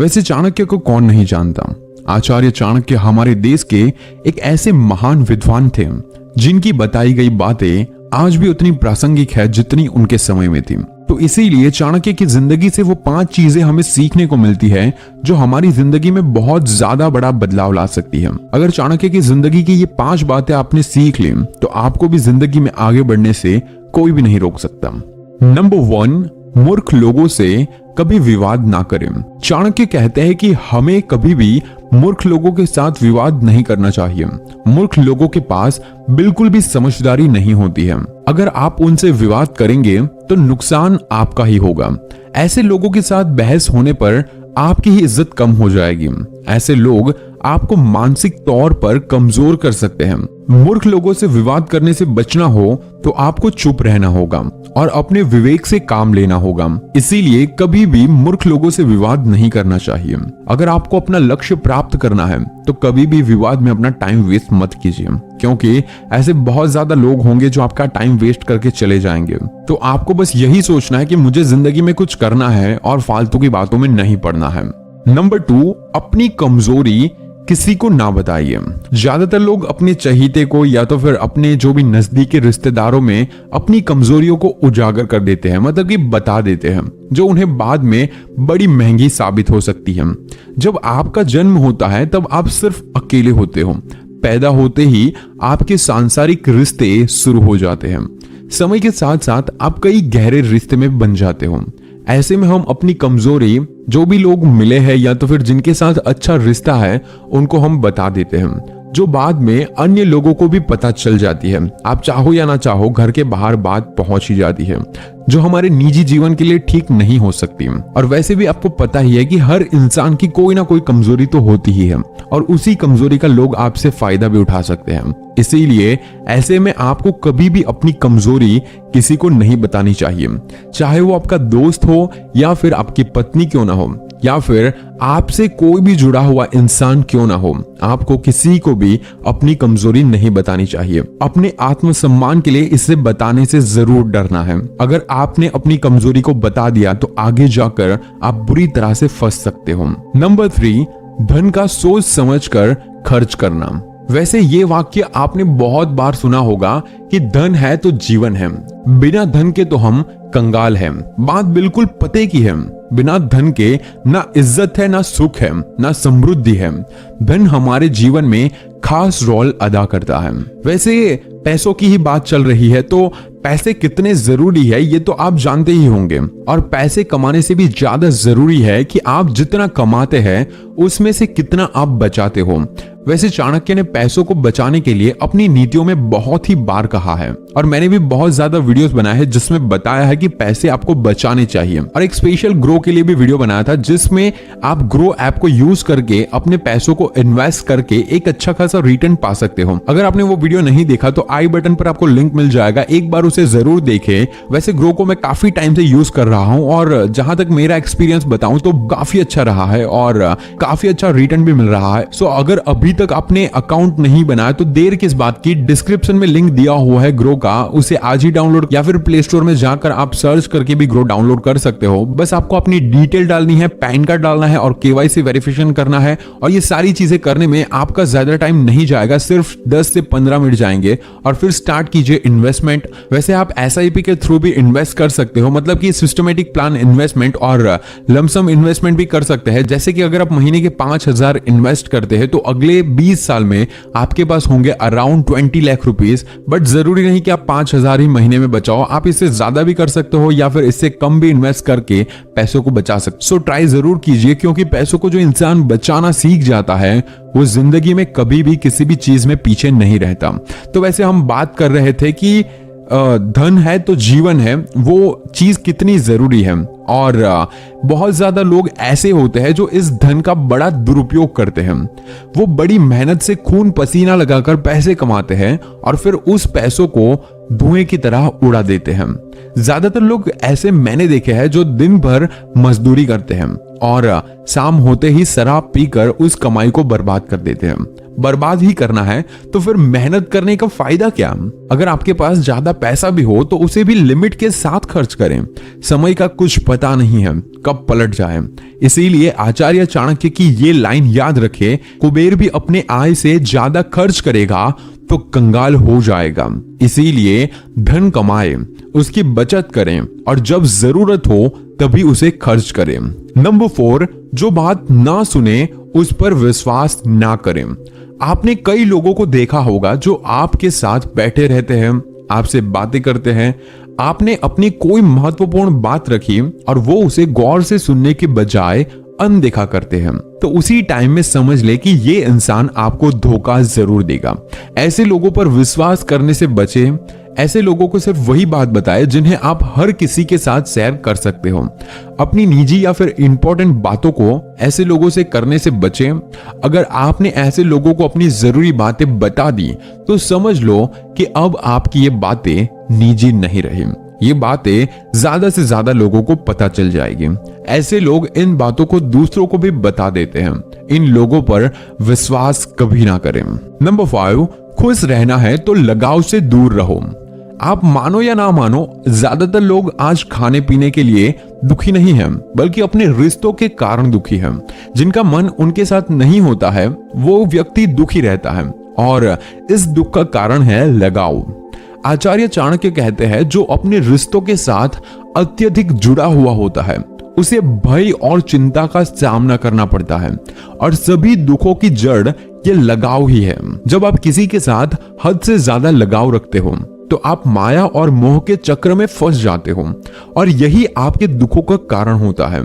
वैसे चाणक्य को कौन नहीं जानता। आचार्य चाणक्य हमारे देश के एक ऐसे महान विद्वान थे जिनकी बताई गई बातें आज भी उतनी प्रासंगिक है जितनी उनके समय में थी। तो इसीलिए चाणक्य की जिंदगी से वो 5 चीजें हमें सीखने को मिलती है जो हमारी जिंदगी में बहुत ज्यादा बड़ा बदलाव ला सकती है। अगर चाणक्य की जिंदगी की ये 5 बातें आपने सीख ली तो आपको भी जिंदगी में आगे बढ़ने से कोई भी नहीं रोक सकता। नंबर 1, मूर्ख लोगों से कभी विवाद ना करें। चाणक्य कहते हैं कि हमें कभी भी मूर्ख लोगों के साथ विवाद नहीं करना चाहिए। मूर्ख लोगों के पास बिल्कुल भी समझदारी नहीं होती है। अगर आप उनसे विवाद करेंगे तो नुकसान आपका ही होगा। ऐसे लोगों के साथ बहस होने पर आपकी ही इज्जत कम हो जाएगी। ऐसे लोग आपको मानसिक तौर पर कमजोर कर सकते हैं। मूर्ख लोगों से विवाद करने से बचना हो तो आपको चुप रहना होगा और अपने विवेक से काम लेना होगा। इसीलिए कभी भी मूर्ख लोगों से विवाद नहीं करना चाहिए। अगर आपको अपना लक्ष्य प्राप्त करना है तो कभी भी विवाद में अपना टाइम वेस्ट मत कीजिए, क्योंकि ऐसे बहुत ज्यादा लोग होंगे जो आपका टाइम वेस्ट करके चले जाएंगे। तो आपको बस यही सोचना है कि मुझे जिंदगी में कुछ करना है और फालतू की बातों में नहीं पड़ना है। नंबर 2, अपनी कमजोरी किसी को ना बताइए। ज्यादातर लोग अपने चहीते को या तो फिर अपने जो भी नजदीकी रिश्तेदारों में अपनी कमजोरियों को उजागर कर देते हैं, मतलब कि बता देते हैं, जो उन्हें बाद में बड़ी महंगी साबित हो सकती है। जब आपका जन्म होता है तब आप सिर्फ अकेले होते हो। पैदा होते ही आपके सांसारिक रिश्ते शुरू हो जाते हैं। समय के साथ साथ आप कई गहरे रिश्ते में बन जाते हो। ऐसे में हम अपनी कमजोरी जो भी लोग मिले हैं या तो फिर जिनके साथ अच्छा रिश्ता है उनको हम बता देते हैं, जो बाद में अन्य लोगों को भी पता चल जाती है। आप चाहो या ना चाहो घर के बाहर बात पहुंच ही जाती है, जो हमारे निजी जीवन के लिए ठीक नहीं हो सकती। और वैसे भी आपको पता ही है कि हर इंसान की कोई ना कोई कमजोरी तो होती ही है और उसी कमजोरी का लोग आपसे फायदा भी उठा सकते हैं। इसीलिए ऐसे में आपको कभी भी अपनी कमजोरी किसी को नहीं बतानी चाहिए, चाहे वो आपका दोस्त हो या फिर आपकी पत्नी क्यों ना हो या फिर आपसे कोई भी जुड़ा हुआ इंसान क्यों ना हो। आपको किसी को भी अपनी कमजोरी नहीं बतानी चाहिए। अपने आत्मसम्मान के लिए इसे बताने से जरूर डरना है। अगर आपने अपनी कमजोरी को बता दिया तो आगे जाकर आप बुरी तरह से फंस सकते हो। नंबर 3, धन का सोच समझकर खर्च करना। वैसे ये वाक्य आपने बहुत बार सुना होगा कि धन है तो जीवन है, बिना धन के तो हम कंगाल हैं। बात बिल्कुल पते की है। बिना धन के ना इज्जत है, ना सुख है, ना समृद्धि है। धन हमारे जीवन में खास रोल अदा करता है। वैसे पैसों की ही बात चल रही है तो पैसे कितने जरूरी है ये तो आप जानते ही होंगे, और पैसे कमाने से भी ज्यादा जरूरी है कि आप जितना कमाते हैं उसमें से कितना आप बचाते हो। वैसे चाणक्य ने पैसों को बचाने के लिए अपनी नीतियों में बहुत ही बार कहा है और मैंने भी बहुत ज्यादा वीडियोस बनाए हैं जिसमें बताया है कि पैसे आपको बचाने चाहिए। और एक स्पेशल ग्रो के लिए भी वीडियो बनाया था जिसमें आप ग्रो ऐप को यूज करके अपने पैसों को इन्वेस्ट करके एक अच्छा खासा रिटर्न पा सकते हो। अगर आपने वो वीडियो नहीं देखा तो आई बटन पर आपको लिंक मिल जाएगा, एक बार उसे जरूर देखें। वैसे ग्रो को मैं काफी टाइम से यूज कर रहा हूं और जहां तक मेरा एक्सपीरियंस बताऊं तो काफी अच्छा रहा है और काफी अच्छा रिटर्न भी मिल रहा है। सो अगर अभी तक आपने अकाउंट नहीं बनाया तो देर किस बात की, डिस्क्रिप्शन में लिंक दिया हुआ है ग्रो का, उसे आज ही डाउनलोड या फिर प्ले स्टोर में जाकर आप सर्च करके भी ग्रो डाउनलोड कर सकते हो। बस आपको अपनी डिटेल डालनी है, पैन कार्ड डालना है और केवाईसी वेरिफिकेशन करना है और ये सारी चीजें करने में आपका ज्यादा टाइम नहीं जाएगा, सिर्फ 10 से 15 मिनट जाएंगे और फिर स्टार्ट कीजिए इन्वेस्टमेंट। वैसे आप SIP के थ्रू भी इन्वेस्ट कर सकते हो, मतलब कि सिस्टमेटिक प्लान इन्वेस्टमेंट और लमसम इन्वेस्टमेंट भी कर सकते हैं। जैसे कि अगर आप महीने के 5,000 इन्वेस्ट करते हैं तो अगले 20 साल में आपके पास होंगे अराउंड 20 लाख रुपीस। बट जरूरी नहीं कि आप 5,000 ही महीने में बचाओ, आप इससे ज्यादा भी कर सकते हो या फिर इससे कम भी इन्वेस्ट करके पैसों को बचा सकते हो। सो ट्राई जरूर कीजिए, क्योंकि पैसों को जो इंसान बचाना सीख जाता है वो जिंदगी में कभी भी किसी भी चीज में पीछे नहीं रहता। तो वैसे हम बात कर रहे थे कि धन है तो जीवन है, वो चीज कितनी जरूरी है। और बहुत ज्यादा लोग ऐसे होते हैं जो इस धन का बड़ा दुरुपयोग करते हैं। वो बड़ी मेहनत से खून पसीना लगाकर पैसे कमाते हैं और फिर उस पैसों को धुएं की तरह उड़ा देते हैं। ज्यादातर लोग ऐसे मैंने देखे हैं जो दिन भर मजदूरी करते हैं और शाम होते ही शराब पीकर उस कमाई को बर्बाद कर देते हैं। बर्बाद ही करना है तो फिर मेहनत करने का फायदा क्या? अगर आपके पास ज्यादा पैसा भी हो तो उसे भी लिमिट के साथ खर्च करें। समय का कुछ पता नहीं है कब पलट जाए। इसीलिए आचार्य चाणक्य की ये लाइन याद रखें, कुबेर भी अपने आय से ज्यादा खर्च करेगा तो कंगाल हो जाएगा। इसीलिए धन कमाए, उसकी बचत करें और जब जरूरत हो तभी उसे खर्च करें। नंबर 4, जो बात ना सुने उस पर विश्वास ना करें। आपने कई लोगों को देखा होगा जो आपके साथ बैठे रहते हैं, आपसे बातें करते हैं, आपने अपनी कोई महत्वपूर्ण बात रखी और वो उसे गौर से सुनने के बजाय अनदेखा करते हैं, तो उसी टाइम में समझ ले कि ये इंसान आपको धोखा जरूर देगा। ऐसे लोगों पर विश्वास करने से बचें। ऐसे लोगों को सिर्फ वही बात बताएं जिन्हें आप हर किसी के साथ शेयर कर सकते हो। अपनी निजी या फिर इंपॉर्टेंट बातों को ऐसे लोगों से करने से बचें। अगर आपने ऐसे लोगों को अपनी जरूरी बातें बता दी तो समझ लो कि अब आपकी ये बातें निजी नहीं रही। ये बातें ज्यादा से ज्यादा लोगों को पता चल जाएगी। ऐसे लोग इन बातों को दूसरों को भी बता देते हैं। इन लोगों पर विश्वास कभी ना करें। नंबर 5, खुश रहना है तो लगाव से दूर रहो। आप मानो या ना मानो, ज्यादातर लोग आज खाने पीने के लिए दुखी नहीं हैं, बल्कि अपने रिश्तों के कारण दुखी हैं। जिनका मन उनके साथ नहीं होता है वो व्यक्ति दुखी रहता है और इस दुख का कारण है लगाव। आचार्य चाणक्य कहते हैं, जो अपने रिश्तों के साथ अत्यधिक जुड़ा हुआ होता है उसे भय और चिंता का सामना करना पड़ता है और सभी दुखों की जड़ ये लगाव ही है। जब आप किसी के साथ हद से ज्यादा लगाव रखते हो तो आप माया और मोह के चक्र में फंस जाते हो और यही आपके दुखों का कारण होता है।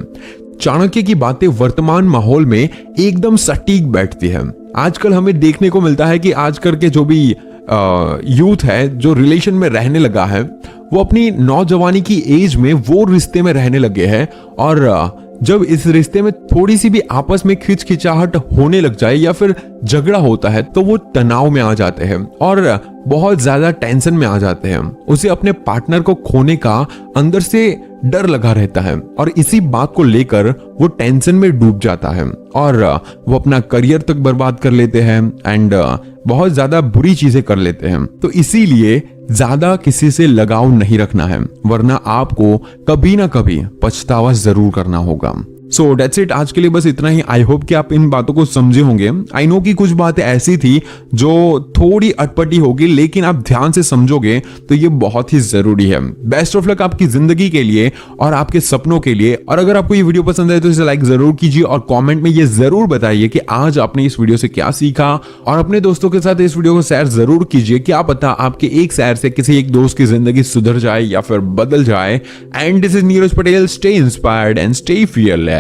चाणक्य की बातें वर्तमान माहौल में एकदम सटीक बैठती है। आजकल हमें देखने को मिलता है कि आजकल के जो भी यूथ है जो रिलेशन में रहने लगा है वो अपनी नौजवानी की एज में वो रिश्ते में रहने लगे हैं और जब इस रिश्ते में थोड़ी सी भी आपस में खिंचाहट होने लग जाए या फिर झगड़ा होता है तो वो तनाव में आ जाते हैं और बहुत ज्यादा टेंशन में आ जाते हैं। उसे अपने पार्टनर को खोने का अंदर से डर लगा रहता है और इसी बात को लेकर वो टेंशन में डूब जाता है और वो अपना करियर तक बर्बाद कर लेते हैं एंड बहुत ज्यादा बुरी चीजें कर लेते हैं। तो इसीलिए ज्यादा किसी से लगाव नहीं रखना है, वरना आपको कभी ना कभी पछतावा जरूर करना होगा। सो डेट्स इट, आज के लिए बस इतना ही। आई होप कि आप इन बातों को समझे होंगे। आई नो कि कुछ बातें ऐसी थी जो थोड़ी अटपटी होगी, लेकिन आप ध्यान से समझोगे तो ये बहुत ही जरूरी है। बेस्ट ऑफ लक आपकी जिंदगी के लिए और आपके सपनों के लिए। और अगर आपको ये वीडियो पसंद है तो इसे लाइक जरूर कीजिए और कॉमेंट में ये जरूर बताइए कि आज आपने इस वीडियो से क्या सीखा और अपने दोस्तों के साथ इस वीडियो को शेयर जरूर कीजिए। क्या पता आपके एक शेयर से किसी एक दोस्त की जिंदगी सुधर जाए या फिर बदल जाए। And this is Neeraj Patel. Stay inspired and stay fearless.